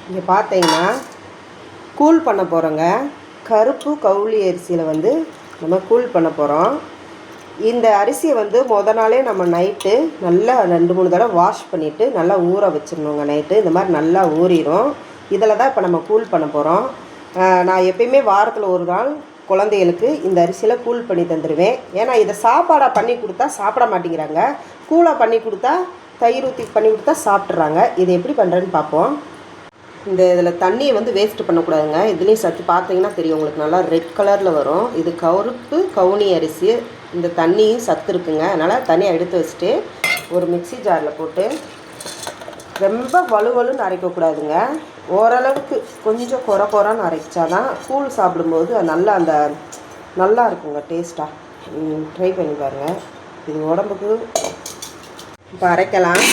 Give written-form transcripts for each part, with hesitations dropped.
இங்கே பார்த்தீங்கன்னா கூழ் பண்ண போகிறோங்க. கருப்பு கவுளி அரிசியில் வந்து நம்ம கூழ் பண்ண போகிறோம். இந்த அரிசியை வந்து நாளே நம்ம நைட்டு நல்லா 2-3 தடவை வாஷ் பண்ணிவிட்டு நல்லா ஊற வச்சிடணுங்க. நைட்டு இந்த மாதிரி நல்லா ஊறிடும். இதில் தான் இப்போ நம்ம கூழ் பண்ண போகிறோம். நான் எப்பயுமே வாரத்தில் ஒரு நாள் குழந்தைகளுக்கு இந்த அரிசியில் கூழ் பண்ணி தந்துடுவேன். ஏன்னா இதை சாப்பாடாக பண்ணி கொடுத்தா சாப்பிட மாட்டேங்கிறாங்க. கூழாக பண்ணி கொடுத்தா தயிர் ஊற்றி பண்ணி கொடுத்தா சாப்பிட்றாங்க. இது எப்படி பண்ணுறேன்னு பார்ப்போம். இதில் தண்ணியை வந்து வேஸ்ட்டு பண்ணக்கூடாதுங்க. இதுலேயும் சத்து பார்த்தீங்கன்னா தெரியும் உங்களுக்கு, நல்லா ரெட் கலரில் வரும். இது கருப்பு கவுனி அரிசி. இந்த தண்ணியும் சத்து இருக்குங்க. அதனால் தண்ணியை எடுத்து வச்சுட்டு ஒரு மிக்சி ஜாரில் போட்டு ரொம்ப வலுவலுன்னு அரைக்கக்கூடாதுங்க. ஓரளவுக்கு கொஞ்சம் குறைன்னு அரைச்சா தான் கூழ் சாப்பிடும்போது நல்லா இருக்குங்க டேஸ்ட்டாக. ட்ரை பண்ணி பாருங்கள். இது உடம்புக்கு இப்போ அரைக்கலாம்.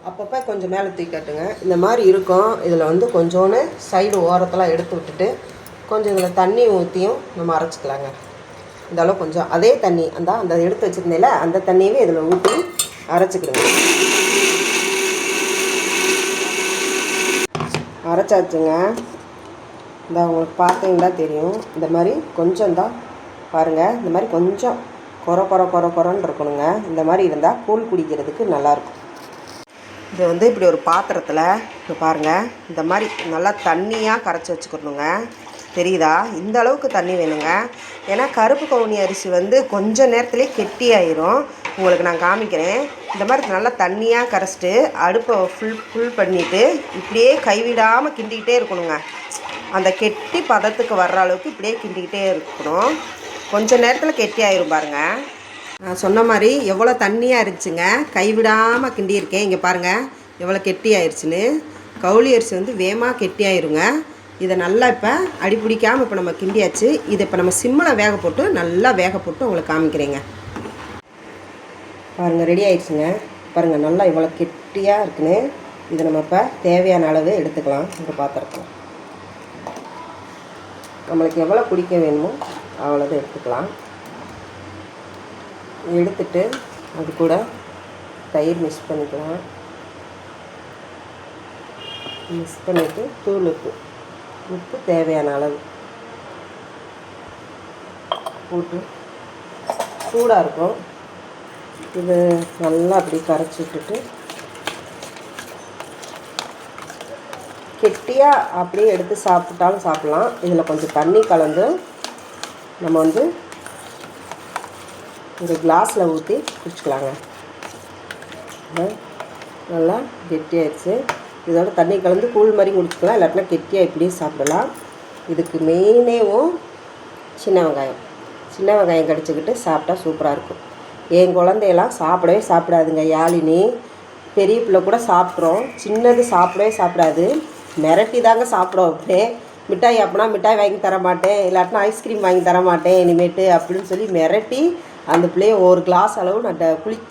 அப்பப்போ கொஞ்சம் மேலே தூக்கிட்டுங்க. இந்த மாதிரி இருக்கும். இதில் வந்து கொஞ்சோன்னு சைடு ஓரத்தெல்லாம் எடுத்து விட்டுட்டு கொஞ்சம் இதில் தண்ணி ஊற்றியும் நம்ம அரைச்சிக்கலாங்க. இந்த அளவு கொஞ்சம் அதே தண்ணி அந்த எடுத்து வச்சுருந்தேல அந்த தண்ணியவே இதில் ஊற்றி அரைச்சிக்கிடுங்க. அரைச்சாச்சுங்க. உங்களுக்கு பார்த்தீங்கன்னா தெரியும். இந்த மாதிரி கொஞ்சம் தான் பாருங்கள். இந்த மாதிரி கொஞ்சம் குறன்னு இருக்கணுங்க. இந்த மாதிரி இருந்தால் கூழ் குடிக்கிறதுக்கு நல்லாயிருக்கும். இது வந்து இப்படி ஒரு பாத்திரத்தில் இப்போ பாருங்கள், இந்த மாதிரி நல்லா தண்ணியாக கரைச்சி வச்சுக்கணுங்க. தெரியுதா? இந்த அளவுக்கு தண்ணி வேணுங்க. ஏன்னா கருப்பு கவுனி அரிசி வந்து கொஞ்சம் நேரத்துலேயே கெட்டியாயிரும். உங்களுக்கு நான் காமிக்கிறேன். இந்த மாதிரி நல்லா தண்ணியாக கரைச்சிட்டு அடுப்பை ஃபுல் பண்ணிவிட்டு இப்படியே கைவிடாமல் கிண்டிக்கிட்டே இருக்கணுங்க. அந்த கெட்டி பதத்துக்கு வர்ற அளவுக்கு இப்படியே கிண்டிக்கிட்டே இருக்கணும். கொஞ்சம் நேரத்தில் கெட்டியாயிரும் பாருங்கள். நான் சொன்ன மாதிரி எவ்வளோ தண்ணியாக இருந்துச்சுங்க. கைவிடாமல் கிண்டியிருக்கேன். இங்கே பாருங்கள் எவ்வளோ கெட்டி ஆயிடுச்சுன்னு. கவுளி அரிசி வந்து வேகமாக கெட்டி ஆயிருங்க. இதை நல்லா இப்போ அடிப்பிடிக்காமல் இப்போ நம்ம கிண்டியாச்சு. இதை இப்போ நம்ம சிம்மில் நல்லா வேக போட்டு உங்களுக்கு காமிக்கிறேங்க. பாருங்கள் ரெடி ஆயிடுச்சுங்க. பாருங்கள் நல்லா இவ்வளோ கெட்டியாக இருக்குன்னு. இதை நம்ம இப்போ தேவையான அளவு எடுத்துக்கலாம். இந்த பாத்திரத்தில் நம்மளுக்கு எவ்வளோ குடிக்க வேணுமோ அவ்வளோதான் எடுத்துக்கலாம். எடுத்துட்டு அது கூட தயிர் மிக்ஸ் பண்ணிக்கலாம். மிக்ஸ் பண்ணிவிட்டு தூள் உப்பு தேவையான அளவு போட்டு சூடாக இருக்கும். இது நல்லா அப்படி கரைச்சி விட்டுட்டு கெட்டியாக அப்படியே எடுத்து சாப்பிட்டாலும் சாப்பிட்லாம். இதில் கொஞ்சம் தண்ணி கலந்து நம்ம வந்து ஒரு கிளாஸில் ஊற்றி குடிச்சிக்கலாங்க. நல்லா கெட்டியாகிடுச்சு. இதோட தண்ணி கலந்து கூழ் மாதிரி குடிச்சிக்கலாம். இல்லாட்டினா கெட்டியாக இப்படியே சாப்பிடலாம். இதுக்கு மெயினேவும் சின்ன வெங்காயம் கடிச்சிக்கிட்டு சாப்பிட்டா சூப்பராக இருக்கும். என் குழந்தையெல்லாம் சாப்பிடவே சாப்பிடாதுங்க. யாழினி பெரிய பிள்ளை கூட சாப்பிட்றோம். சின்னது சாப்பிடவே சாப்பிடாது. மிரட்டி தாங்க சாப்பிட வைப்பேன். மிட்டாய் அப்படின்னா மிட்டாய் வாங்கி தர மாட்டேன், இல்லாட்டினா ஐஸ்கிரீம் வாங்கி தர மாட்டேன் இனிமேட்டு அப்படின்னு சொல்லி மிரட்டி அந்த பிள்ளைய ஒரு கிளாஸ் அளவு நான்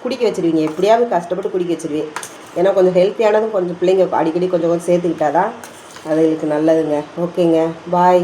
குடிக்க வச்சுருவீங்க. எப்படியாவது கஷ்டப்பட்டு குடிக்க வச்சுருவேன். ஏன்னா கொஞ்சம் ஹெல்த்தியானதும் கொஞ்சம் பிள்ளைங்க அடிக்கடி கொஞ்சம் சேர்த்துக்கிட்டா தான் அதுகளுக்கு நல்லதுங்க. ஓகேங்க, பாய்.